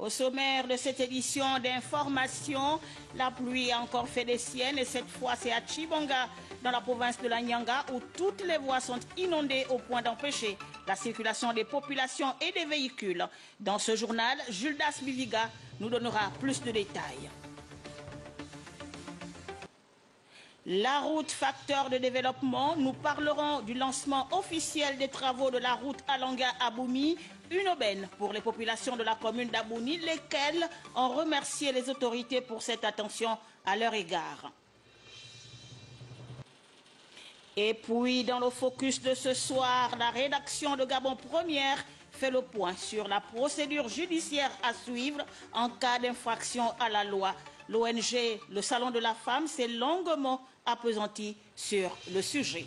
Au sommaire de cette édition d'information, la pluie a encore fait des siennes et cette fois c'est à Chibonga, dans la province de la Nyanga, où toutes les voies sont inondées au point d'empêcher la circulation des populations et des véhicules. Dans ce journal, Juldas Biviga nous donnera plus de détails. La route facteur de développement, nous parlerons du lancement officiel des travaux de la route Alanga-Aboumi, une aubaine pour les populations de la commune d'Abouni, lesquelles ont remercié les autorités pour cette attention à leur égard. Et puis, dans le focus de ce soir, la rédaction de Gabon Première fait le point sur la procédure judiciaire à suivre en cas d'infraction à la loi. L'ONG, le Salon de la Femme, s'est longuement appesanti sur le sujet.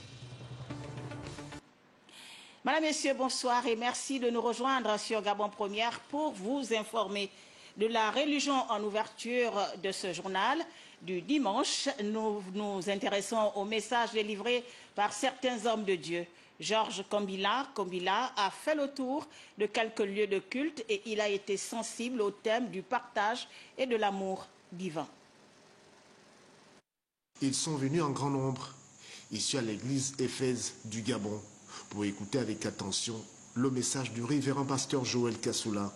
Madame, Messieurs, bonsoir et merci de nous rejoindre sur Gabon Première pour vous informer de la religion en ouverture de ce journal du dimanche. Nous nous intéressons au message délivré par certains hommes de Dieu. Georges Kombila a fait le tour de quelques lieux de culte et il a été sensible au thème du partage et de l'amour divin. Ils sont venus en grand nombre ici à l'église Éphèse du Gabon pour écouter avec attention le message du révérend pasteur Joël Kassoula,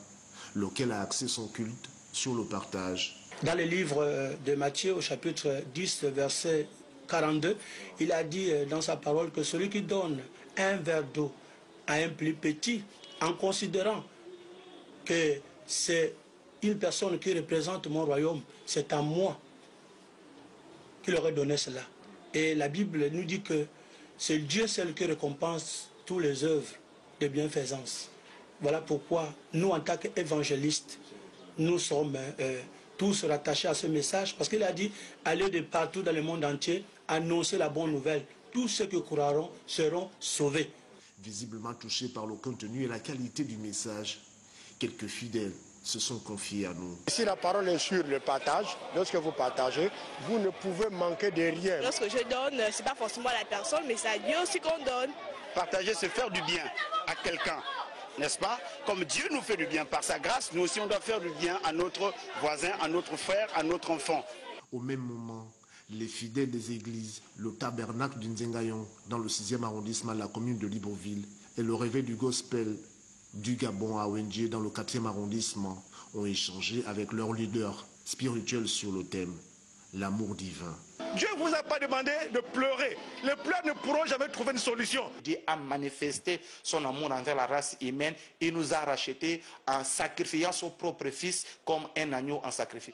lequel a axé son culte sur le partage. Dans le livre de Matthieu au chapitre 10 verset 42, il a dit dans sa parole que celui qui donne un verre d'eau à un plus petit, en considérant que c'est une personne qui représente mon royaume, c'est à moi qu'il aurait donné cela. Et la Bible nous dit que c'est Dieu seul qui récompense toutes les œuvres de bienfaisance. Voilà pourquoi nous, en tant qu'évangélistes, nous sommes tous rattachés à ce message, parce qu'il a dit, allez de partout dans le monde entier, annoncer la bonne nouvelle. Tous ceux qui croiront seront sauvés. Visiblement touchés par le contenu et la qualité du message, quelques fidèles se sont confiés à nous. Si la parole est sur le partage, lorsque vous partagez, vous ne pouvez manquer de rien. Lorsque je donne, ce n'est pas forcément à la personne, mais c'est à Dieu aussi qu'on donne. Partager, c'est faire du bien à quelqu'un, n'est-ce pas? Comme Dieu nous fait du bien par sa grâce, nous aussi on doit faire du bien à notre voisin, à notre frère, à notre enfant. Au même moment, les fidèles des églises, le tabernacle du Nzengayon dans le 6e arrondissement de la commune de Libreville et le réveil du gospel du Gabon à Wendié dans le 4e arrondissement ont échangé avec leur leader spirituel sur le thème « L'amour divin ». Dieu ne vous a pas demandé de pleurer. Les pleurs ne pourront jamais trouver une solution. Dieu a manifesté son amour envers la race humaine. Il nous a rachetés en sacrifiant son propre fils comme un agneau en sacrifice.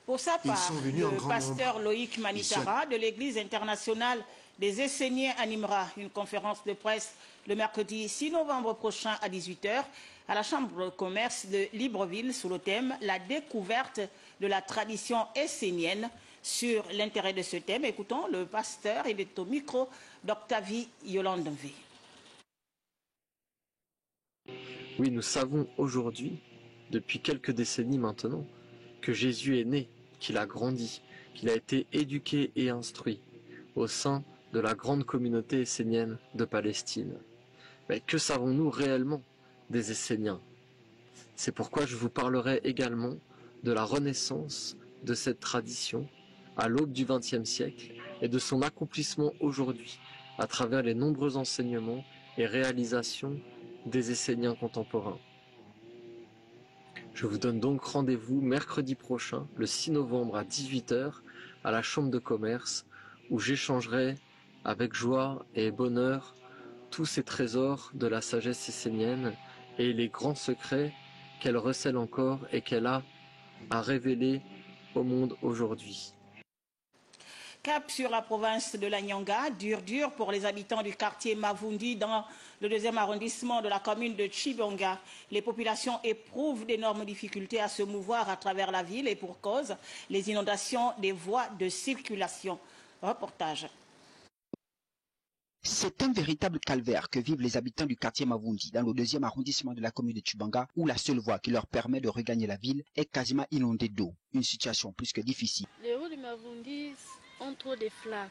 Pour sa part, le pasteur Loïc Manitara de l'Église internationale des Esséniens animera une conférence de presse le mercredi 6 novembre prochain à 18 h à la Chambre de commerce de Libreville sous le thème « La découverte de la tradition essénienne ». Sur l'intérêt de ce thème, écoutons le pasteur, il est au micro d'Octavie Yolande-V. Oui, nous savons aujourd'hui, depuis quelques décennies maintenant, que Jésus est né, qu'il a grandi, qu'il a été éduqué et instruit au sein de la grande communauté essénienne de Palestine. Mais que savons-nous réellement des Esséniens? C'est pourquoi je vous parlerai également de la renaissance de cette tradition à l'aube du XXe siècle et de son accomplissement aujourd'hui à travers les nombreux enseignements et réalisations des Esséniens contemporains. Je vous donne donc rendez-vous mercredi prochain, le 6 novembre à 18 h à la Chambre de commerce où j'échangerai avec joie et bonheur tous ces trésors de la sagesse essénienne et les grands secrets qu'elle recèle encore et qu'elle a à révéler au monde aujourd'hui. Cap sur la province de la Nyanga, dur pour les habitants du quartier Mavundi dans le 2e arrondissement de la commune de Chibonga. Les populations éprouvent d'énormes difficultés à se mouvoir à travers la ville et pour cause, les inondations des voies de circulation. Reportage. C'est un véritable calvaire que vivent les habitants du quartier Mavundi dans le 2e arrondissement de la commune de Chibonga où la seule voie qui leur permet de regagner la ville est quasiment inondée d'eau. Une situation plus que difficile. Les routes de Mavundi ont trop de flaques.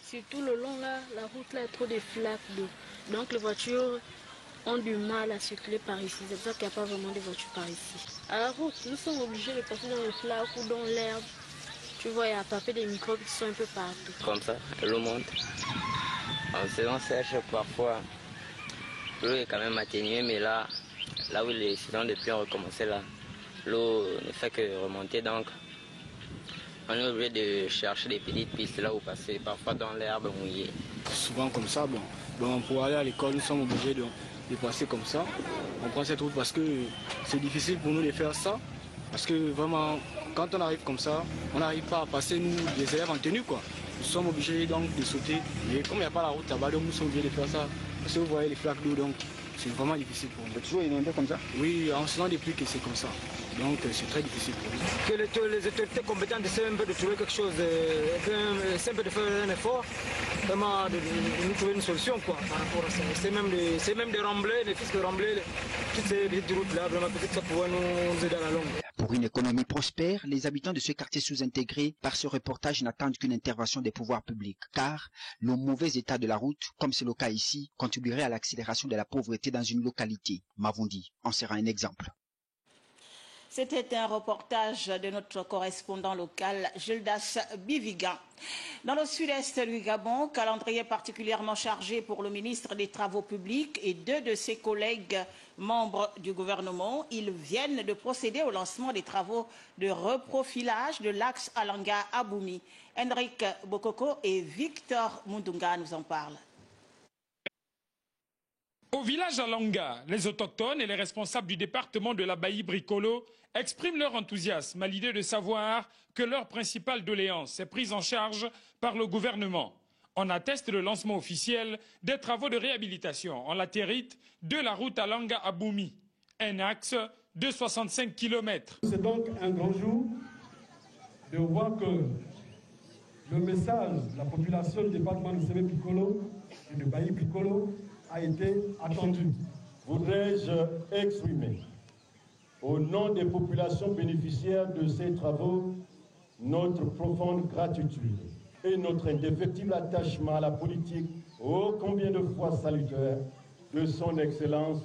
Surtout le long là, la route là a trop de flaques d'eau. Donc les voitures ont du mal à circuler par ici. C'est pour ça qu'il n'y a pas vraiment de voitures par ici. À la route, nous sommes obligés de passer dans le flac ou dans l'herbe. Tu vois, il y a tapé des microbes qui sont un peu partout. Comme ça, l'eau monte. En saison sèche, parfois, l'eau est quand même atténuée, mais là où les saisons de pluie ont recommencé, là, l'eau ne fait que remonter, donc on est obligé de chercher des petites pistes là où passer, parfois dans l'herbe mouillée. Souvent comme ça, bon, pour aller à l'école, nous sommes obligés de passer comme ça. On prend cette route parce que c'est difficile pour nous de faire ça, parce que vraiment, quand on arrive comme ça, on n'arrive pas à passer, nous, des élèves en tenue, quoi. Nous sommes obligés donc de sauter, et comme il n'y a pas la route là-bas, donc nous sommes obligés de faire ça. Parce que vous voyez les flaques d'eau, donc c'est vraiment difficile pour nous. C'est toujours inondé comme ça? Oui, en saison des pluies que c'est comme ça. Donc c'est très difficile pour nous. Que les autorités compétentes essaient un peu de trouver quelque chose, essaient un peu de faire un effort, vraiment de nous trouver une solution quoi, par rapport à ça. C'est même de rembler, les fils de rembler, toutes ces petites routes là, vraiment peut-être ça pourrait nous aider à la longue. Pour une économie prospère, les habitants de ce quartier sous-intégré par ce reportage n'attendent qu'une intervention des pouvoirs publics, car le mauvais état de la route, comme c'est le cas ici, contribuerait à l'accélération de la pauvreté dans une localité. Mavundi en sera un exemple. C'était un reportage de notre correspondant local, Gildas Bivigan. Dans le sud-est du Gabon, calendrier particulièrement chargé pour le ministre des Travaux publics et deux de ses collègues membres du gouvernement. Ils viennent de procéder au lancement des travaux de reprofilage de l'axe Alanga-Aboumi. Henrik Bokoko et Victor Mundunga nous en parlent. Au village Alanga, les autochtones et les responsables du département de la Bailly-Bricolo expriment leur enthousiasme à l'idée de savoir que leur principale doléance est prise en charge par le gouvernement. On atteste le lancement officiel des travaux de réhabilitation en latérite de la route Alanga-Aboumi, un axe de 65 km. C'est donc un grand jour de voir que le message de la population du département de Sévé-Bricolo et de Bailly-Bricolo a été attendu. Voudrais-je exprimer, au nom des populations bénéficiaires de ces travaux, notre profonde gratitude et notre indéfectible attachement à la politique ô combien de fois salutaire de son Excellence,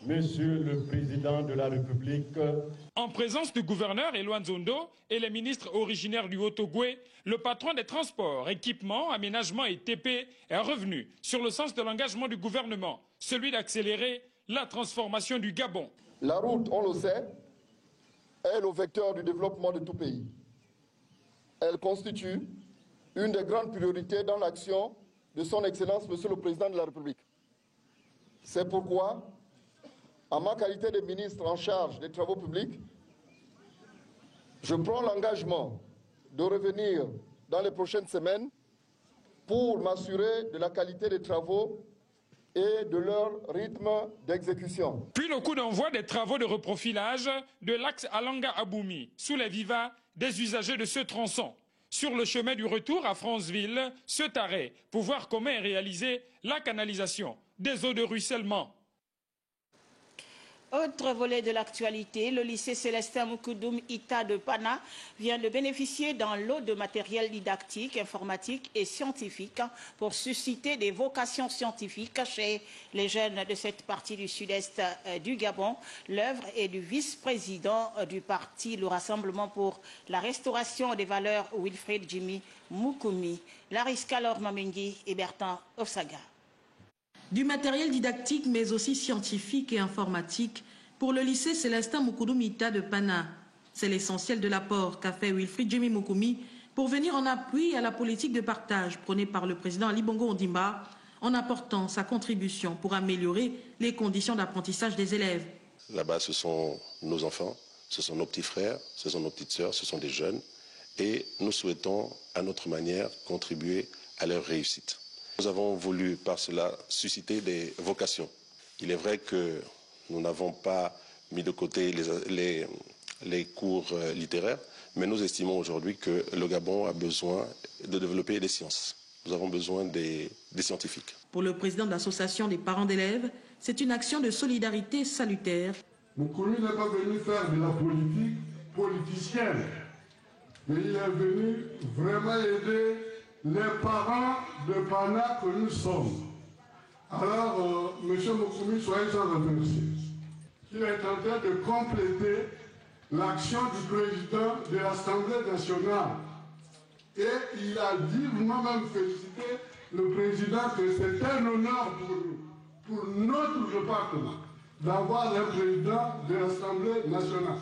Monsieur le Président de la République. En présence du gouverneur Eloane Zondo et les ministres originaires du Haut-Ogoué, le patron des transports, équipements, aménagements et TP est revenu sur le sens de l'engagement du gouvernement, celui d'accélérer la transformation du Gabon. La route, on le sait, est le vecteur du développement de tout pays. Elle constitue une des grandes priorités dans l'action de son Excellence, Monsieur le Président de la République. C'est pourquoi, en ma qualité de ministre en charge des travaux publics, je prends l'engagement de revenir dans les prochaines semaines pour m'assurer de la qualité des travaux et de leur rythme d'exécution. Puis le coup d'envoi des travaux de reprofilage de l'axe Alanga-Aboumi sous les vivas des usagers de ce tronçon. Sur le chemin du retour à Franceville, cet arrêt pour voir comment est réalisée la canalisation des eaux de ruissellement. Autre volet de l'actualité, le lycée Célestin Mukudum Ita de Pana vient de bénéficier d'un lot de matériel didactique, informatique et scientifique pour susciter des vocations scientifiques chez les jeunes de cette partie du sud-est du Gabon. L'œuvre est du vice-président du parti, le Rassemblement pour la restauration des valeurs, Wilfred Jimmy Mukumi. Lariska Lor Mamengi et Bertrand Ofsaga. Du matériel didactique mais aussi scientifique et informatique pour le lycée Célestin Mukudum Ita de Pana. C'est l'essentiel de l'apport qu'a fait Wilfred Jimmy Mukumi pour venir en appui à la politique de partage prônée par le président Ali Bongo Ondimba en apportant sa contribution pour améliorer les conditions d'apprentissage des élèves. Là-bas, ce sont nos enfants, ce sont nos petits frères, ce sont nos petites sœurs, ce sont des jeunes et nous souhaitons à notre manière contribuer à leur réussite. Nous avons voulu par cela susciter des vocations. Il est vrai que nous n'avons pas mis de côté les cours littéraires, mais nous estimons aujourd'hui que le Gabon a besoin de développer des sciences. Nous avons besoin des scientifiques. Pour le président de l'association des parents d'élèves, c'est une action de solidarité salutaire. Mukumi n'est pas venu faire de la politique politicienne, mais il est venu vraiment aider les parents de Pana que nous sommes Alors, M. Mokumi, soyez sans remercier. Il est en train de compléter l'action du président de l'Assemblée nationale. Et il a dit, moi-même félicité le président, que c'est un honneur pour nous, pour notre département, d'avoir un président de l'Assemblée nationale.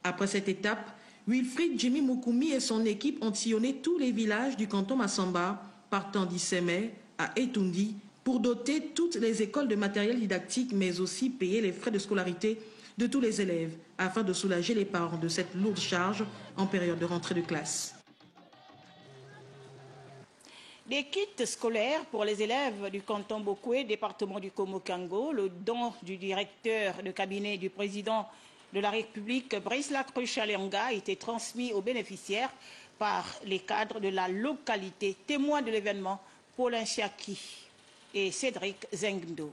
Après cette étape, Wilfried Jimmy Mukumi et son équipe ont sillonné tous les villages du canton Massamba, partant d'Isseme à Etundi, pour doter toutes les écoles de matériel didactique, mais aussi payer les frais de scolarité de tous les élèves, afin de soulager les parents de cette lourde charge en période de rentrée de classe. Des kits scolaires pour les élèves du canton Bokoué, département du Komo-Kango, le don du directeur de cabinet du président de la République, Brice Lacroix-Chalenga, a été transmis aux bénéficiaires par les cadres de la localité. Témoins de l'événement, Paulin Chiaki et Cédric Zengdo.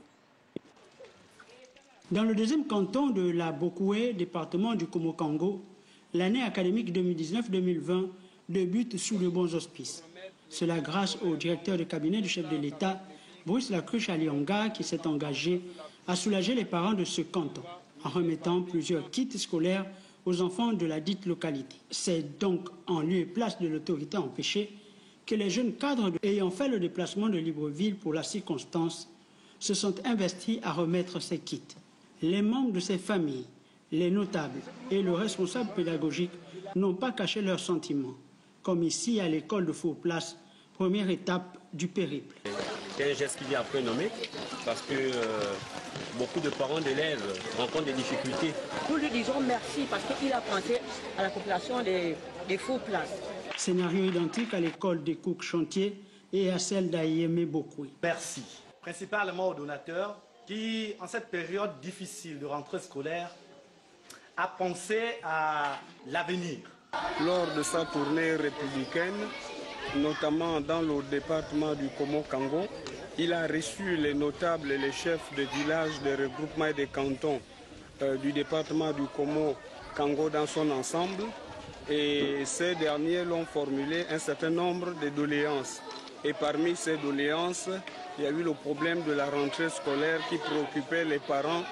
Dans le deuxième canton de la Bokoué, département du Komo-Kango, l'année académique 2019-2020 débute sous de bons auspices. Cela grâce au directeur de cabinet du chef de l'État, Brice Lacroix-Chalenga, qui s'est engagé à soulager les parents de ce canton, en remettant plusieurs kits scolaires aux enfants de la dite localité. C'est donc en lieu et place de l'autorité empêchée que les jeunes cadres ayant fait le déplacement de Libreville pour la circonstance se sont investis à remettre ces kits. Les membres de ces familles, les notables et le responsable pédagogique n'ont pas caché leurs sentiments, comme ici à l'école de Fourplace, première étape du périple. C'est un geste qui vient après nommer, parce que beaucoup de parents d'élèves rencontrent des difficultés. Nous lui disons merci parce qu'il a pensé à la population des Fourplaces. Scénario identique à l'école des Cook Chantiers et à celle d'Ayémé Bokoué. Merci, principalement aux donateurs qui, en cette période difficile de rentrée scolaire, a pensé à l'avenir. Lors de sa tournée républicaine, notamment dans le département du Komo-Kango, il a reçu les notables et les chefs de villages, des regroupements et des cantons du département du Komo-Kango dans son ensemble. Et ces derniers l'ont formulé un certain nombre de doléances. Et parmi ces doléances, il y a eu le problème de la rentrée scolaire qui préoccupait les parents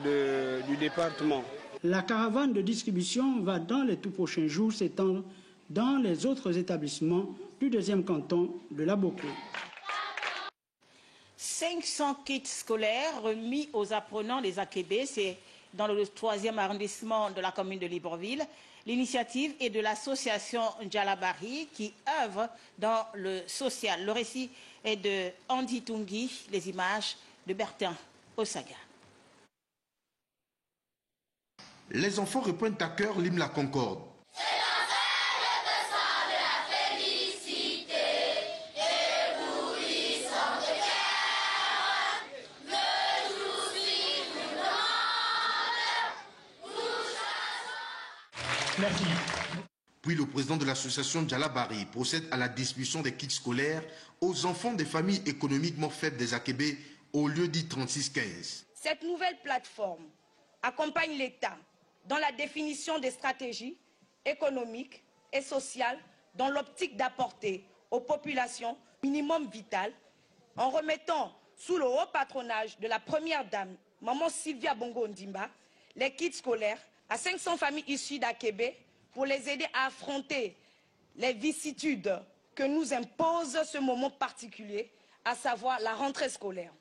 du département. La caravane de distribution va dans les tout prochains jours s'étendre dans les autres établissements du deuxième canton de la Bokoué. 500 kits scolaires remis aux apprenants des Akébé, c'est dans le 3e arrondissement de la commune de Libreville. L'initiative est de l'association Djalabari qui œuvre dans le social. Le récit est de Andy Tungi, les images de Bertin Osaga. Les enfants reprennent à cœur l'hymne La Concorde. Merci. Puis le président de l'association Djalabari procède à la distribution des kits scolaires aux enfants des familles économiquement faibles des Akébé au lieu dit 3615. Cette nouvelle plateforme accompagne l'État dans la définition des stratégies économiques et sociales dans l'optique d'apporter aux populations minimum vital en remettant sous le haut patronage de la première dame, Maman Sylvia Bongo Ndimba, les kits scolaires à 500 familles issues d'Akébé pour les aider à affronter les vicissitudes que nous impose ce moment particulier, à savoir la rentrée scolaire.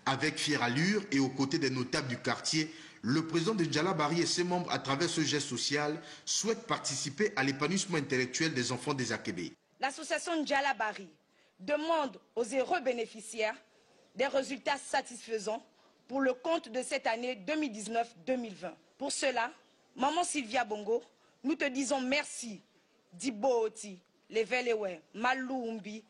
Avec fière allure et aux côtés des notables du quartier, le président de Djalabari et ses membres, à travers ce geste social, souhaitent participer à l'épanouissement intellectuel des enfants des Akébé. L'association Djalabari demande aux heureux bénéficiaires des résultats satisfaisants pour le compte de cette année 2019-2020. Pour cela, Maman Sylvia Bongo, nous te disons merci. Diboti, Levelewe, Maloumbi,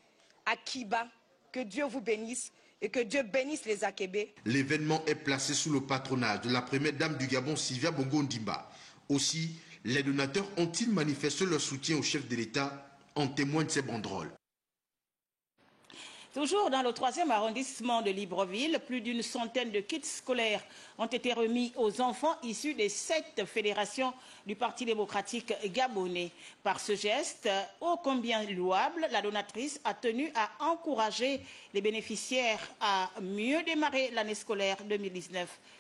Akiba, que Dieu vous bénisse et que Dieu bénisse les Akébé. L'événement est placé sous le patronage de la première dame du Gabon, Sylvia Bongo Ndimba. Aussi, les donateurs ont-ils manifesté leur soutien au chef de l'État en témoigne de ces banderoles. Toujours dans le 3e arrondissement de Libreville, plus d'une centaine de kits scolaires ont été remis aux enfants issus des 7 fédérations du Parti démocratique gabonais. Par ce geste, ô combien louable, la donatrice a tenu à encourager les bénéficiaires à mieux démarrer l'année scolaire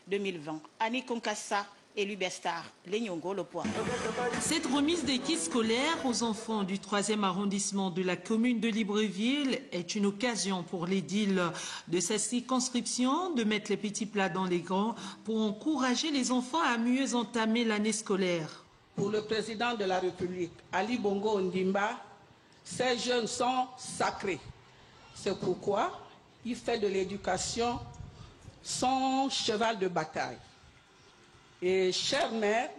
2019-2020. Annie Konkassa et Lubestar, Lenyongo, Le Point. Cette remise des kits scolaires aux enfants du 3e arrondissement de la commune de Libreville est une occasion pour l'édile de cette circonscription de mettre les petits plats dans les grands pour encourager les enfants à mieux entamer l'année scolaire. Pour le président de la République, Ali Bongo Ondimba, ces jeunes sont sacrés. C'est pourquoi il fait de l'éducation son cheval de bataille. Et chère mère,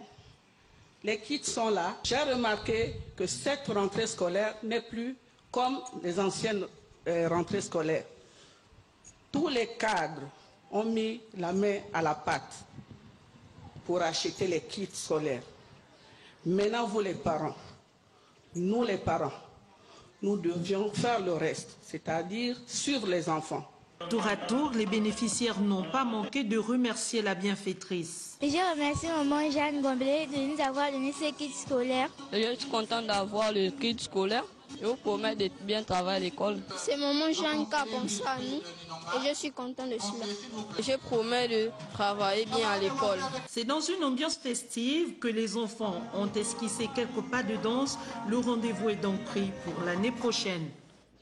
les kits sont là. J'ai remarqué que cette rentrée scolaire n'est plus comme les anciennes rentrées scolaires. Tous les cadres ont mis la main à la pâte pour acheter les kits scolaires. Maintenant, vous les parents, nous les parents, nous devions faire le reste, c'est-à-dire suivre les enfants. Tour à tour, les bénéficiaires n'ont pas manqué de remercier la bienfaitrice. Je remercie maman Jeanne Gomblé de nous avoir donné ces kits scolaires. Je suis contente d'avoir le kit scolaire. Je vous promets de bien travailler à l'école. C'est maman Jeanne qui a pensé à nous et je suis contente de cela. Je promets de travailler bien à l'école. C'est dans une ambiance festive que les enfants ont esquissé quelques pas de danse. Le rendez-vous est donc pris pour l'année prochaine.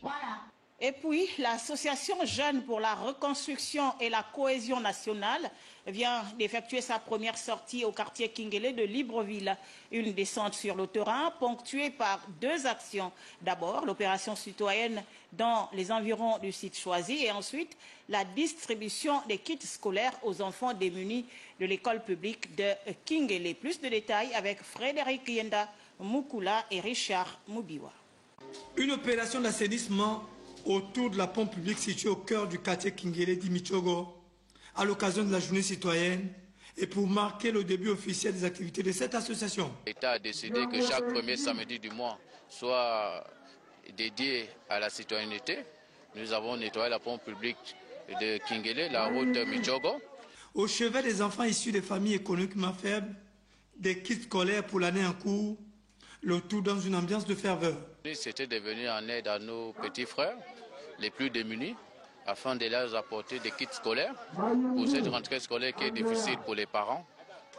Voilà. Et puis, l'association Jeunes pour la reconstruction et la cohésion nationale vient d'effectuer sa première sortie au quartier Kingele de Libreville. Une descente sur le terrain ponctuée par 2 actions. D'abord, l'opération citoyenne dans les environs du site choisi et ensuite la distribution des kits scolaires aux enfants démunis de l'école publique de Kingele. Plus de détails avec Frédéric Yenda Mukula et Richard Mubiwa. Une opération d'assainissement autour de la pompe publique située au cœur du quartier Kingele d'Imichogo, à l'occasion de la journée citoyenne et pour marquer le début officiel des activités de cette association. L'État a décidé que chaque premier samedi du mois soit dédié à la citoyenneté. Nous avons nettoyé la pompe publique de Kingele, la route Michogo. Au chevet des enfants issus des familles économiquement faibles, des kits scolaires pour l'année en cours, le tout dans une ambiance de ferveur. C'était de venir en aide à nos petits frères, les plus démunis, afin de leur apporter des kits scolaires pour cette rentrée scolaire qui est difficile pour les parents.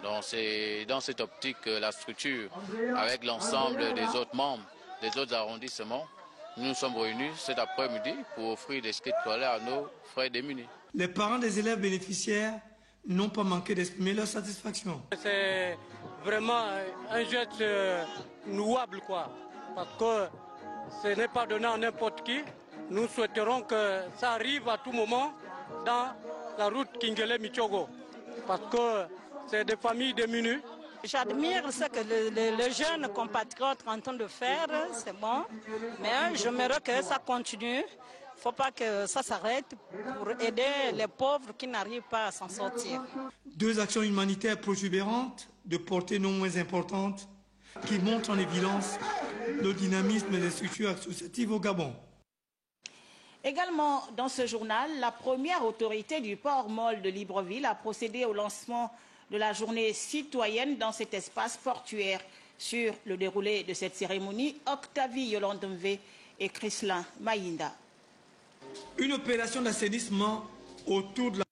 Donc c'est dans cette optique que la structure, avec l'ensemble des autres membres des autres arrondissements, nous sommes réunis cet après-midi pour offrir des kits scolaires à nos frères démunis. Les parents des élèves bénéficiaires n'ont pas manqué d'exprimer leur satisfaction. C'est vraiment un geste louable, quoi, parce que ce n'est pas donné à n'importe qui. Nous souhaiterons que ça arrive à tout moment dans la route Kingele-Michogo, parce que c'est des familles démunies. J'admire ce que les jeunes compatriotes sont en train de faire, c'est bon, mais j'aimerais que ça continue. Il ne faut pas que ça s'arrête pour aider les pauvres qui n'arrivent pas à s'en sortir. 2 actions humanitaires protuberantes, de portée non moins importante, qui montrent en évidence le dynamisme des structures associatives au Gabon. Également dans ce journal, la première autorité du port Molle de Libreville a procédé au lancement de la journée citoyenne dans cet espace portuaire. Sur le déroulé de cette cérémonie, Octavie Yolandemve et Chrislin Maïnda. Une opération d'assainissement autour de la...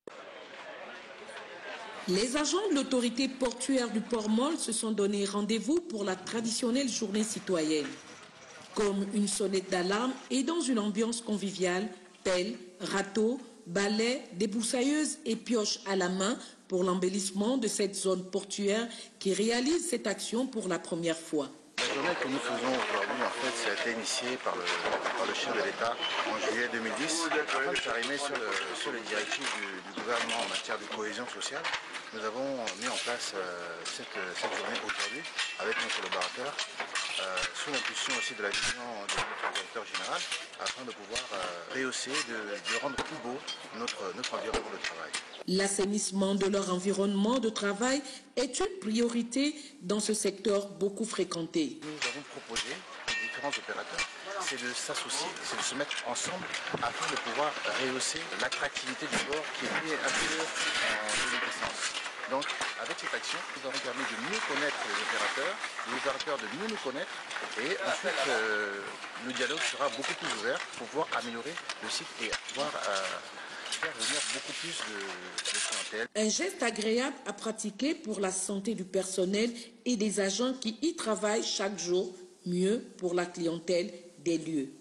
Les agents de l'autorité portuaire du port Molle se sont donné rendez-vous pour la traditionnelle journée citoyenne. Comme une sonnette d'alarme et dans une ambiance conviviale, pelle, râteau, balais, débroussailleuses et pioches à la main pour l'embellissement de cette zone portuaire qui réalise cette action pour la première fois. La journée que nous faisons aujourd'hui, en fait, ça a été initié par le chef de l'État en juillet 2010, afin de s'arrimer sur les directives du gouvernement en matière de cohésion sociale. Nous avons mis en place cette journée aujourd'hui avec nos collaborateurs, sous l'impulsion aussi de la vision de notre directeur général, afin de pouvoir rehausser, de rendre plus beau notre environnement de travail. L'assainissement de leur environnement de travail est une priorité dans ce secteur beaucoup fréquenté. Nous avons proposé aux différents opérateurs c'est de s'associer, c'est de se mettre ensemble afin de pouvoir rehausser l'attractivité du sport qui était un peu en déliquescence. Donc, avec cette action, nous avons permis de mieux connaître les opérateurs de mieux nous connaître, et ensuite, le dialogue sera beaucoup plus ouvert pour pouvoir améliorer le site et pouvoir faire venir beaucoup plus de clientèle. Un geste agréable à pratiquer pour la santé du personnel et des agents qui y travaillent chaque jour, mieux pour la clientèle des lieux.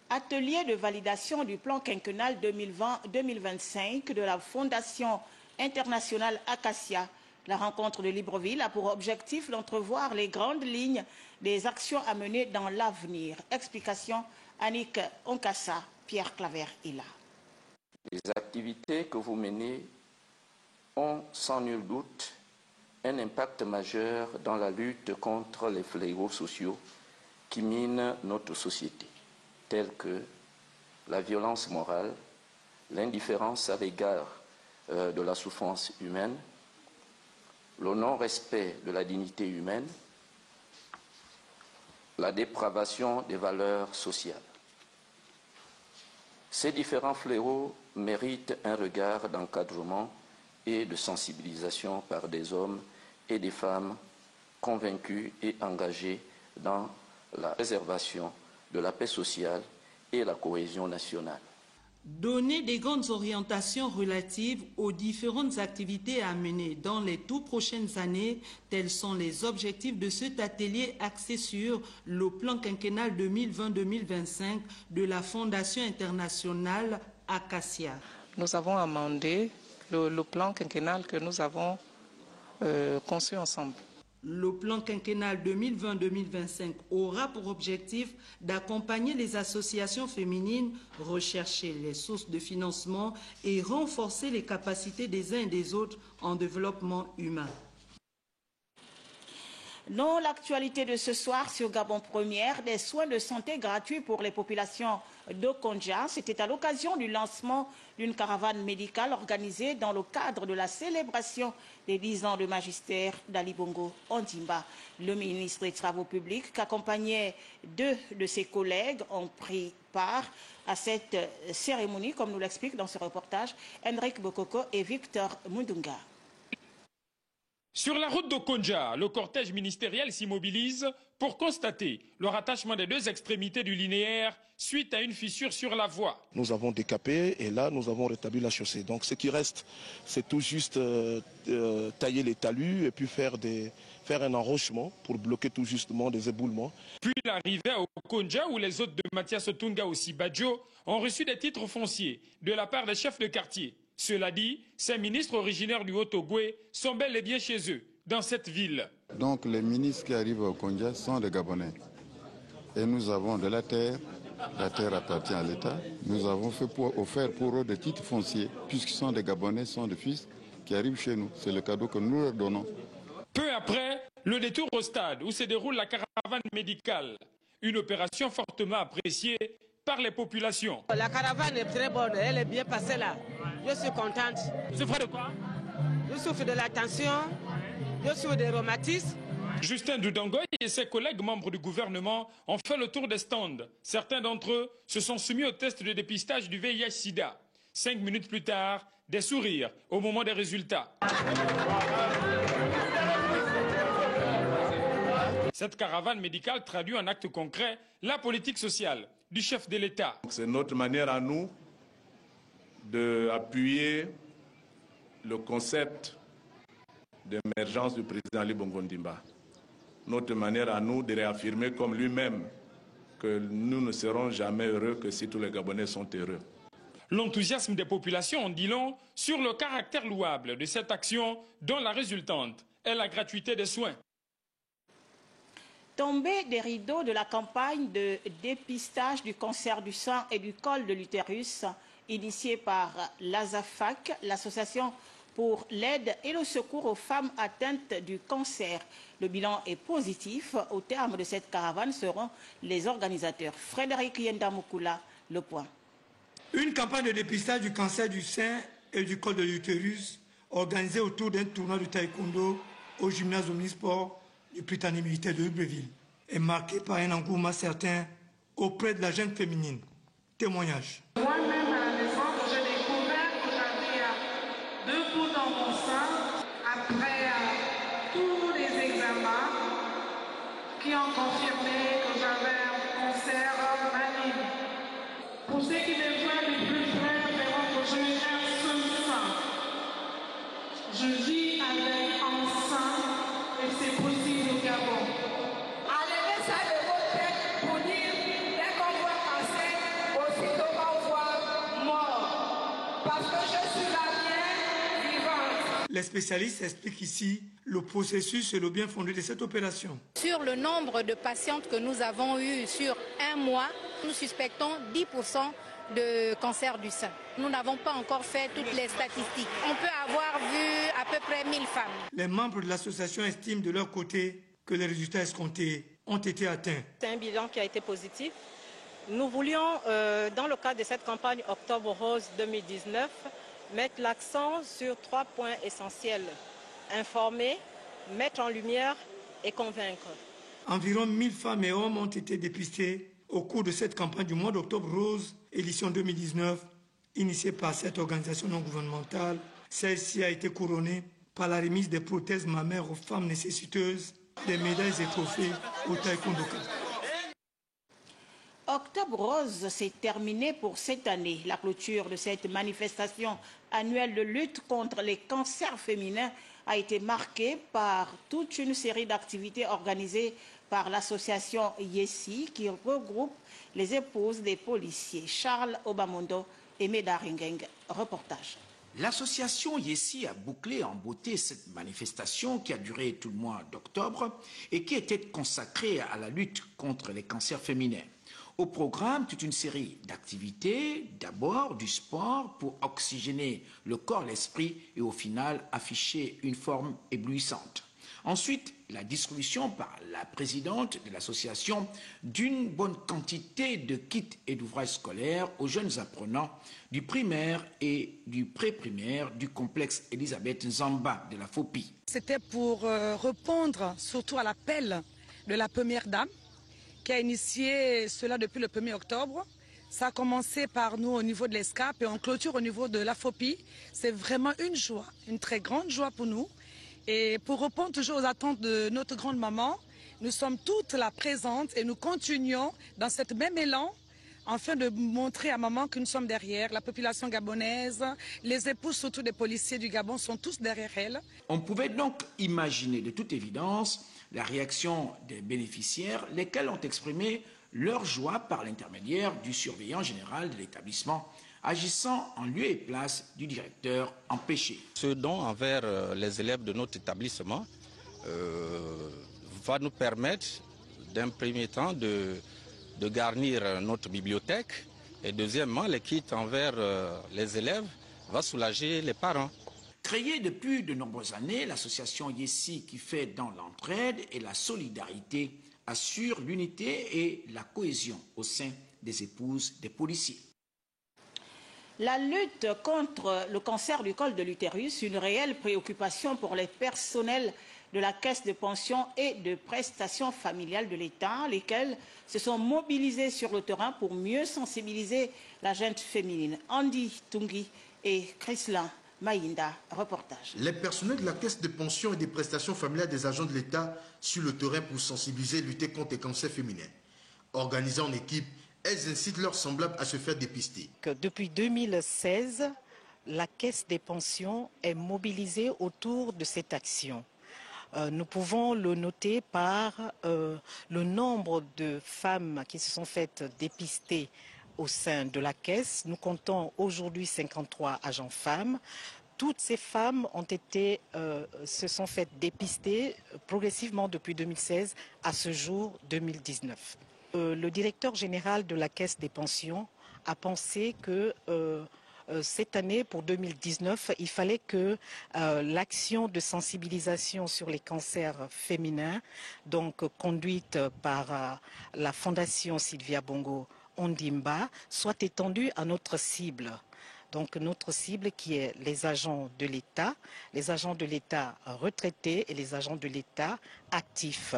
Atelier de validation du plan quinquennal 2020-2025 de la Fondation internationale Acacia. La rencontre de Libreville a pour objectif d'entrevoir les grandes lignes des actions à mener dans l'avenir. Explication Annick Onkassa, Pierre Claver est là. Les activités que vous menez ont sans nul doute un impact majeur dans la lutte contre les fléaux sociaux qui minent notre société, tels que la violence morale, l'indifférence à l'égard de la souffrance humaine, le non-respect de la dignité humaine, la dépravation des valeurs sociales. Ces différents fléaux méritent un regard d'encadrement et de sensibilisation par des hommes et des femmes convaincus et engagés dans la préservation de la paix sociale et la cohésion nationale. Donner des grandes orientations relatives aux différentes activités à mener dans les tout prochaines années, tels sont les objectifs de cet atelier axé sur le plan quinquennal 2020-2025 de la Fondation internationale Acacia. Nous avons amendé le plan quinquennal que nous avons conçu ensemble. Le plan quinquennal 2020-2025 aura pour objectif d'accompagner les associations féminines, rechercher les sources de financement et renforcer les capacités des uns et des autres en développement humain. Dans l'actualité de ce soir sur Gabon Première, des soins de santé gratuits pour les populations d'Okonja. C'était à l'occasion du lancement d'une caravane médicale organisée dans le cadre de la célébration des 10 ans de magistère d'Ali Bongo Ondimba. Le ministre des Travaux publics, qu'accompagnait deux de ses collègues, ont pris part à cette cérémonie, comme nous l'expliquent dans ce reportage Henrik Bokoko et Victor Mundunga. Sur la route d'Okonja, le cortège ministériel s'immobilise pour constater le rattachement des deux extrémités du linéaire suite à une fissure sur la voie. Nous avons décapé et là nous avons rétabli la chaussée. Donc ce qui reste, c'est tout juste tailler les talus et puis faire un enrochement pour bloquer tout justement des éboulements. Puis l'arrivée à Okonja où les hôtes de Mathias Otunga aussi Badjo ont reçu des titres fonciers de la part des chefs de quartier. Cela dit, ces ministres originaires du Haut-Ogoué sont bel et bien chez eux, dans cette ville. Donc les ministres qui arrivent au Okonja sont des Gabonais. Et nous avons de la terre appartient à l'État. Nous avons offert pour eux des titres fonciers, puisqu'ils sont des Gabonais, sont des fils qui arrivent chez nous. C'est le cadeau que nous leur donnons. Peu après, le détour au stade où se déroule la caravane médicale. Une opération fortement appréciée par les populations. La caravane est très bonne, elle est bien passée là. Je suis contente. Tu souffres de quoi? Je souffre de la tension, je souffre des rhumatismes. Justin Doudangoy et ses collègues membres du gouvernement ont fait le tour des stands. Certains d'entre eux se sont soumis au test de dépistage du VIH-Sida. 5 minutes plus tard, des sourires au moment des résultats. Cette caravane médicale traduit en actes concrets la politique sociale du chef de l'État. C'est notre manière à nous d'appuyer le concept d'émergence du président Ali Bongo Ondimba. Notre manière à nous de réaffirmer comme lui-même que nous ne serons jamais heureux que si tous les Gabonais sont heureux. L'enthousiasme des populations en dit long sur le caractère louable de cette action dont la résultante est la gratuité des soins. Tombée des rideaux de la campagne de dépistage du cancer du sein et du col de l'utérus, initiée par l'ASAFAC, l'association pour l'aide et le secours aux femmes atteintes du cancer. Le bilan est positif. Au terme de cette caravane seront les organisateurs. Frédéric Yendamukula, Le Point. Une campagne de dépistage du cancer du sein et du col de l'utérus organisée autour d'un tournoi de taekwondo au gymnase omnisport du Prytanée militaire de Libreville. est marquée par un engouement certain auprès de la jeune féminine. Témoignage. Moi-même, à la naissance, j'ai découvert que j'avais 2 poux dans mon sein après tous les examens qui ont confirmé que j'avais un cancer maligne. Pour ceux qui me voient de plus près, verront que j'ai un seul sein. Je vis avec un sein et c'est possible au Gabon. Enlevez ça de votre tête pour dire, dès qu'on voit cancer, aussitôt on voit mort. Parce que je suis la bien vivante. Les spécialistes expliquent ici le processus et le bien fondé de cette opération. Sur le nombre de patientes que nous avons eues sur un mois, nous suspectons 10% de cancer du sein. Nous n'avons pas encore fait toutes les statistiques. On peut avoir vu à peu près 1000 femmes. Les membres de l'association estiment de leur côté que les résultats escomptés ont été atteints. C'est un bilan qui a été positif. Nous voulions, dans le cadre de cette campagne Octobre Rose 2019, mettre l'accent sur 3 points essentiels. Informer, mettre en lumière et convaincre. Environ 1000 femmes et hommes ont été dépistés au cours de cette campagne du mois d'Octobre Rose, édition 2019, initiée par cette organisation non gouvernementale. Celle-ci a été couronnée par la remise des prothèses mammaires aux femmes nécessiteuses, des médailles et trophées au taekwondo. Octobre Rose s'est terminé pour cette année. La clôture de cette manifestation annuelle de lutte contre les cancers féminins a été marquée par toute une série d'activités organisées par l'association Yessi qui regroupe les épouses des policiers. Charles Obamondo et Meda Ringeng. Reportage. L'association Yessi a bouclé en beauté cette manifestation qui a duré tout le mois d'octobre et qui était consacrée à la lutte contre les cancers féminins. Au programme, toute une série d'activités, d'abord du sport pour oxygéner le corps, l'esprit et au final afficher une forme éblouissante. Ensuite, la distribution par la présidente de l'association d'une bonne quantité de kits et d'ouvrages scolaires aux jeunes apprenants du primaire et du pré-primaire du complexe Elisabeth Nzamba de la FOPI. C'était pour répondre surtout à l'appel de la première dame qui a initié cela depuis le 1er octobre. Ça a commencé par nous au niveau de l'ESCAP et on clôture au niveau de la FOPI. C'est vraiment une joie, une très grande joie pour nous. Et pour répondre toujours aux attentes de notre grande maman, nous sommes toutes là présentes et nous continuons dans cet même élan afin de montrer à maman que nous sommes derrière. La population gabonaise, les épouses surtout des policiers du Gabon sont tous derrière elle. On pouvait donc imaginer de toute évidence la réaction des bénéficiaires, lesquels ont exprimé leur joie par l'intermédiaire du surveillant général de l'établissement, agissant en lieu et place du directeur empêché. Ce don envers les élèves de notre établissement va nous permettre, d'un premier temps, de garnir notre bibliothèque et deuxièmement, les kits envers les élèves va soulager les parents. Créée depuis de nombreuses années, l'association Yessi qui fait dans l'entraide et la solidarité assure l'unité et la cohésion au sein des épouses des policiers. La lutte contre le cancer du col de l'utérus, une réelle préoccupation pour les personnels de la Caisse de pension et de prestations familiales de l'État, lesquels se sont mobilisés sur le terrain pour mieux sensibiliser la gente féminine. Andy Tungi et Chrislin Maïnda, reportage. Les personnels de la Caisse de pension et des prestations familiales des agents de l'État sur le terrain pour sensibiliser et lutter contre les cancers féminins. Organisées en équipe, elles incitent leurs semblables à se faire dépister. Depuis 2016, la Caisse des pensions est mobilisée autour de cette action. Nous pouvons le noter par le nombre de femmes qui se sont faites dépister au sein de la Caisse. Nous comptons aujourd'hui 53 agents femmes. Toutes ces femmes se sont faites dépister progressivement depuis 2016 à ce jour 2019. Le directeur général de la Caisse des pensions a pensé que cette année, pour 2019, il fallait que l'action de sensibilisation sur les cancers féminins, donc conduite par la Fondation Sylvia Bongo Ondimba, soit étendue à notre cible. Donc notre cible qui est les agents de l'État retraités et les agents de l'État actifs.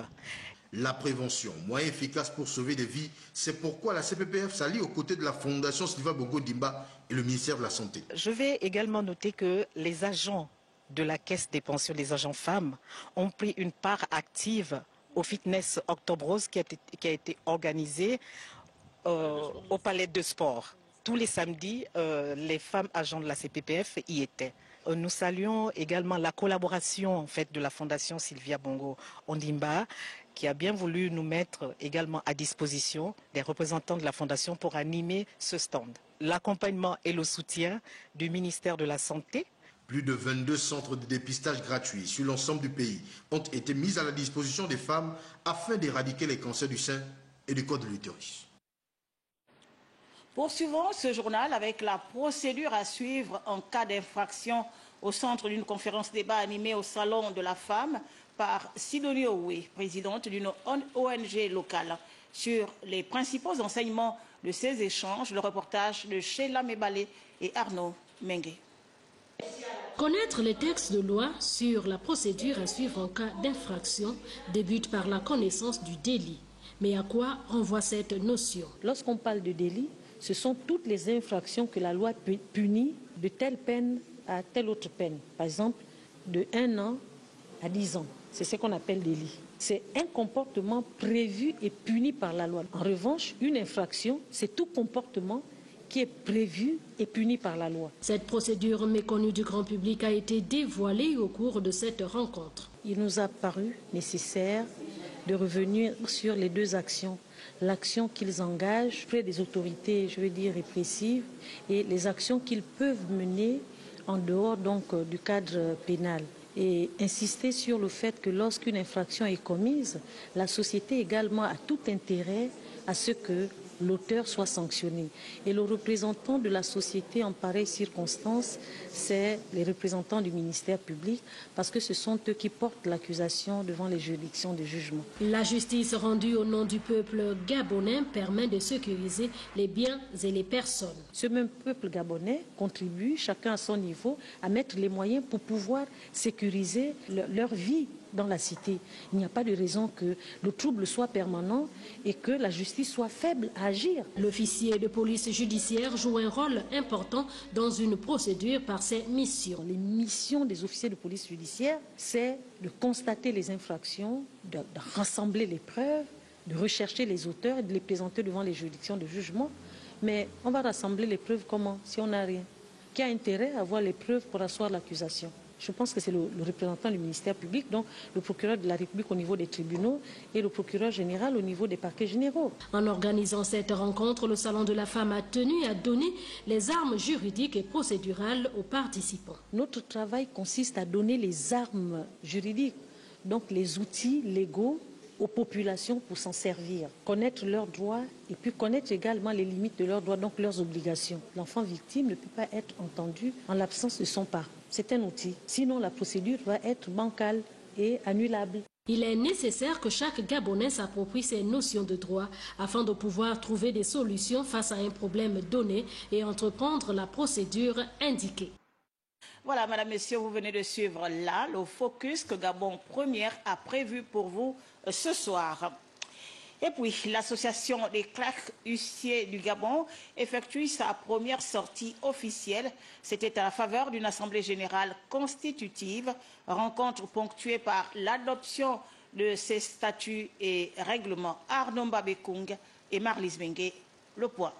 La prévention, moyen efficace pour sauver des vies, c'est pourquoi la CPPF s'allie aux côtés de la Fondation Sylvain Bongo Ndimba et le ministère de la Santé. Je vais également noter que les agents de la Caisse des pensions, les agents femmes, ont pris une part active au Fitness Octobre Rose qui a été organisé au Palais de Sport. Tous les samedis, les femmes agents de la CPPF y étaient. Nous saluons également la collaboration en fait, de la Fondation Sylvia Bongo Ondimba qui a bien voulu nous mettre également à disposition des représentants de la Fondation pour animer ce stand. L'accompagnement et le soutien du ministère de la Santé. Plus de 22 centres de dépistage gratuits sur l'ensemble du pays ont été mis à la disposition des femmes afin d'éradiquer les cancers du sein et du col de l'utérus. Poursuivons ce journal avec la procédure à suivre en cas d'infraction au centre d'une conférence débat animée au Salon de la Femme par Sidonie Owe, présidente d'une ONG locale. Sur les principaux enseignements de ces échanges, le reportage de Sheila Mebale et Arnaud Mengue. Connaître les textes de loi sur la procédure à suivre en cas d'infraction débute par la connaissance du délit. Mais à quoi renvoie cette notion? Lorsqu'on parle de délit, ce sont toutes les infractions que la loi punit de telle peine à telle autre peine. Par exemple, de 1 an à 10 ans. C'est ce qu'on appelle délit. C'est un comportement prévu et puni par la loi. En revanche, une infraction, c'est tout comportement qui est prévu et puni par la loi. Cette procédure méconnue du grand public a été dévoilée au cours de cette rencontre. Il nous a paru nécessaire de revenir sur les deux actions. L'action qu'ils engagent auprès des autorités, je veux dire, répressives, et les actions qu'ils peuvent mener en dehors donc du cadre pénal. Et insister sur le fait que lorsqu'une infraction est commise, la société également a tout intérêt à ce que l'auteur soit sanctionné. Et le représentant de la société en pareille circonstance, c'est les représentants du ministère public, parce que ce sont eux qui portent l'accusation devant les juridictions de jugement. La justice rendue au nom du peuple gabonais permet de sécuriser les biens et les personnes. Ce même peuple gabonais contribue, chacun à son niveau, à mettre les moyens pour pouvoir sécuriser leur vie dans la cité. Il n'y a pas de raison que le trouble soit permanent et que la justice soit faible à agir. L'officier de police judiciaire joue un rôle important dans une procédure par ses missions. Les missions des officiers de police judiciaire, c'est de constater les infractions, de rassembler les preuves, de rechercher les auteurs et de les présenter devant les juridictions de jugement. Mais on va rassembler les preuves comment, si on n'a rien? Qui a intérêt à avoir les preuves pour asseoir l'accusation? Je pense que c'est le représentant du ministère public, donc le procureur de la République au niveau des tribunaux et le procureur général au niveau des parquets généraux. En organisant cette rencontre, le Salon de la Femme a tenu à donner les armes juridiques et procédurales aux participants. Notre travail consiste à donner les armes juridiques, donc les outils légaux aux populations pour s'en servir, connaître leurs droits et puis connaître également les limites de leurs droits, donc leurs obligations. L'enfant victime ne peut pas être entendu en l'absence de son parent. C'est un outil, sinon la procédure va être bancale et annulable. Il est nécessaire que chaque Gabonais s'approprie ces notions de droit afin de pouvoir trouver des solutions face à un problème donné et entreprendre la procédure indiquée. Voilà, Madame, Messieurs, vous venez de suivre là le focus que Gabon Première a prévu pour vous ce soir. Et puis, l'association des clercs huissiers du Gabon effectue sa première sortie officielle. C'était à la faveur d'une assemblée générale constitutive, rencontre ponctuée par l'adoption de ses statuts et règlements. Arnaud Mbabekung et Marlise Bengue, le point.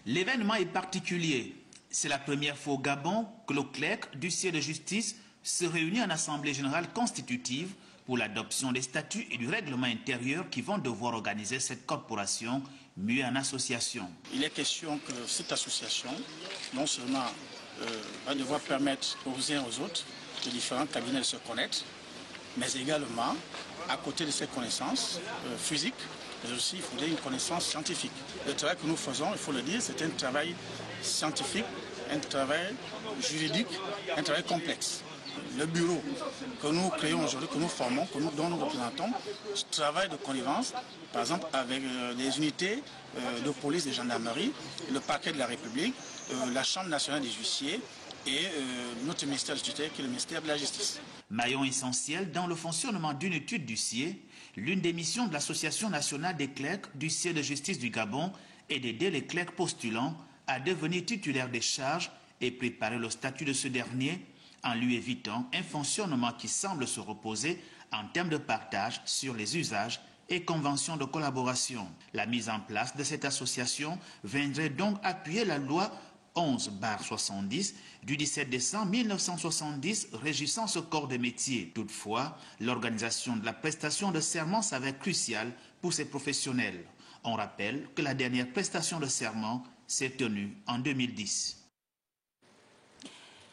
L'événement est particulier. C'est la première fois au Gabon que le clerc d'huissier de justice se réunit en assemblée générale constitutive pour l'adoption des statuts et du règlement intérieur qui vont devoir organiser cette corporation muée en association. Il est question que cette association, non seulement va devoir permettre aux uns et aux autres de différents cabinets de se connaître, mais également, à côté de ces connaissances physiques, mais aussi il faudrait une connaissance scientifique. Le travail que nous faisons, il faut le dire, c'est un travail scientifique, un travail juridique, un travail complexe. Le bureau que nous créons aujourd'hui, que nous formons, dont nous représentons, travaille de connivence, par exemple avec les unités de police et de gendarmerie, le parquet de la République, la Chambre nationale des huissiers, et notre ministère de tutelle qui est le ministère de la Justice. Maillon essentiel dans le fonctionnement d'une étude du CIE, l'une des missions de l'Association nationale des clercs du CIE de justice du Gabon est d'aider les clercs postulants à devenir titulaires des charges et préparer le statut de ce dernier en lui évitant un fonctionnement qui semble se reposer en termes de partage sur les usages et conventions de collaboration. La mise en place de cette association viendrait donc appuyer la loi 11/70 du 17 décembre 1970 régissant ce corps de métier. Toutefois, l'organisation de la prestation de serment s'avère cruciale pour ces professionnels. On rappelle que la dernière prestation de serment s'est tenue en 2010.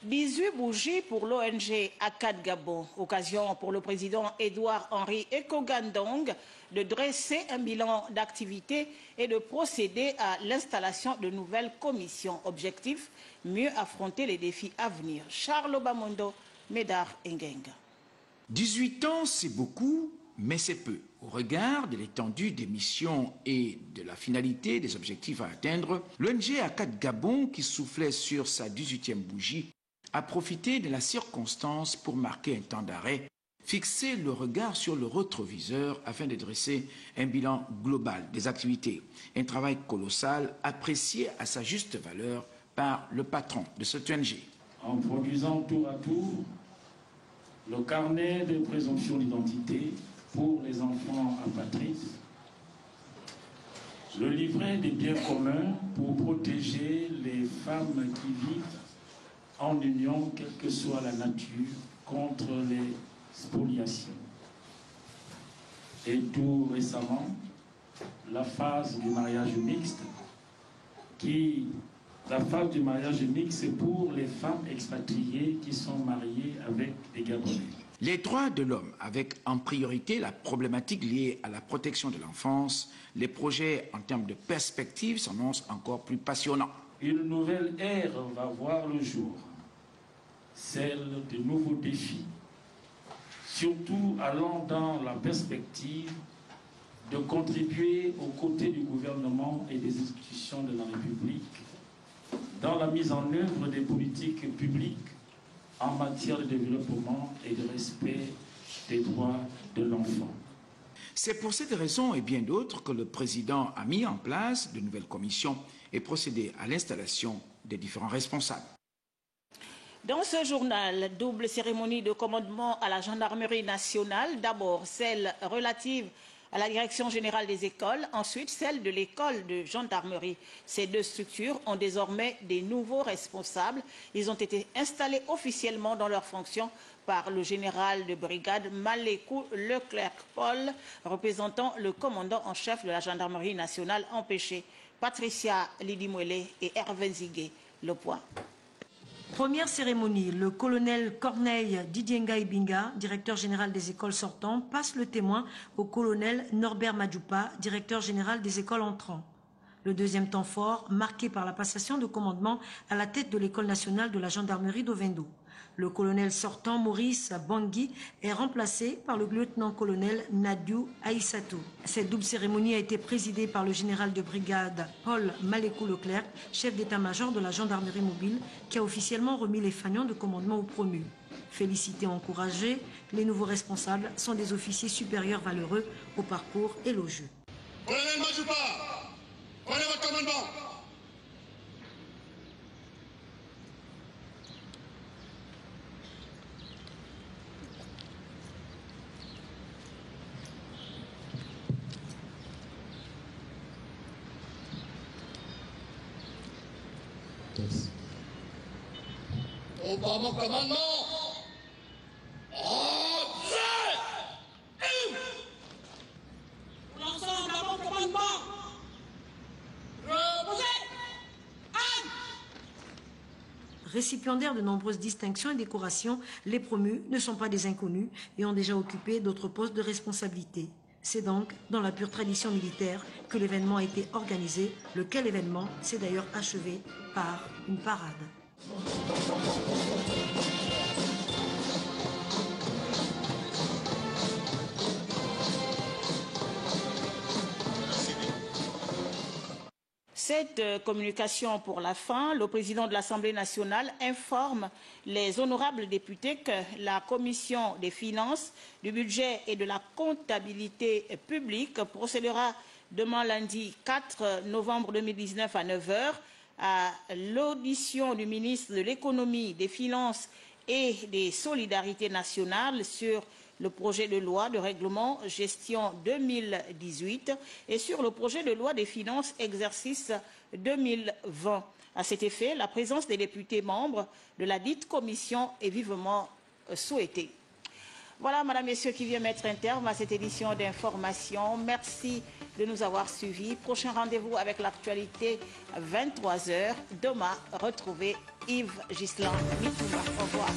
18 bougies pour l'ONG ACAD Gabon. Occasion pour le président Édouard-Henri Ekogandong de dresser un bilan d'activité et de procéder à l'installation de nouvelles commissions. Objectif, mieux affronter les défis à venir. Charles Obamondo, Médard Engenga. 18 ans, c'est beaucoup, mais c'est peu. Au regard de l'étendue des missions et de la finalité des objectifs à atteindre, l'ONG ACAD Gabon, qui soufflait sur sa 18e bougie, a profité de la circonstance pour marquer un temps d'arrêt, fixer le regard sur le rétroviseur afin de dresser un bilan global des activités. Un travail colossal apprécié à sa juste valeur par le patron de cette ONG. En produisant tour à tour le carnet de présomption d'identité pour les enfants apatrides, le livret des biens communs pour protéger les femmes qui vivent en union, quelle que soit la nature, contre les spoliations. Et tout récemment, la phase du mariage mixte, c'est pour les femmes expatriées qui sont mariées avec des Gabonais. Les droits de l'homme, avec en priorité la problématique liée à la protection de l'enfance, les projets en termes de perspectives s'annoncent encore plus passionnants. Une nouvelle ère va voir le jour, celle de nouveaux défis, surtout allant dans la perspective de contribuer aux côtés du gouvernement et des institutions de la République dans la mise en œuvre des politiques publiques en matière de développement et de respect des droits de l'enfant. C'est pour cette raison et bien d'autres que le président a mis en place de nouvelles commissions et procédé à l'installation des différents responsables. Dans ce journal, double cérémonie de commandement à la gendarmerie nationale. D'abord, celle relative à la direction générale des écoles, ensuite celle de l'école de gendarmerie. Ces deux structures ont désormais des nouveaux responsables. Ils ont été installés officiellement dans leurs fonctions par le général de brigade Malékou Leclerc-Paul, représentant le commandant en chef de la gendarmerie nationale empêché, Patricia Lidimouele et Hervé Zigué. Le point. Première cérémonie, le colonel Corneille Didienga Ibinga, directeur général des écoles sortantes, passe le témoin au colonel Norbert Madjoupa, directeur général des écoles entrants. Le deuxième temps fort, marqué par la passation de commandement à la tête de l'école nationale de la gendarmerie d'Ovendo. Le colonel sortant Maurice Bangui est remplacé par le lieutenant-colonel Nadiou Aïssatou. Cette double cérémonie a été présidée par le général de brigade Paul Malékou Leclerc, chef d'état-major de la gendarmerie mobile, qui a officiellement remis les fanions de commandement aux promus. Félicités et encouragés, les nouveaux responsables sont des officiers supérieurs valeureux au parcours élogieux. Colonel Madjoupa, prenez votre commandement. Au bas mon commandement. L'ensemble à mon commandement. Reposez. Récipiendaires de nombreuses distinctions et décorations, les promus ne sont pas des inconnus et ont déjà occupé d'autres postes de responsabilité. C'est donc dans la pure tradition militaire que l'événement a été organisé, lequel événement s'est d'ailleurs achevé par une parade. Cette communication pour la fin, le président de l'Assemblée nationale informe les honorables députés que la Commission des finances, du budget et de la comptabilité publique procédera demain lundi 4 novembre 2019 à 9 h à l'audition du ministre de l'économie, des finances et des solidarités nationales sur le projet de loi de règlement gestion 2018 et sur le projet de loi des finances exercice 2020. À cet effet, la présence des députés membres de la dite commission est vivement souhaitée. Voilà, Madame, Messieurs, qui vient mettre un terme à cette édition d'information. Merci de nous avoir suivis. Prochain rendez-vous avec l'actualité, 23 h. Demain, retrouvez Yves Ghislain Mitouba. Au revoir.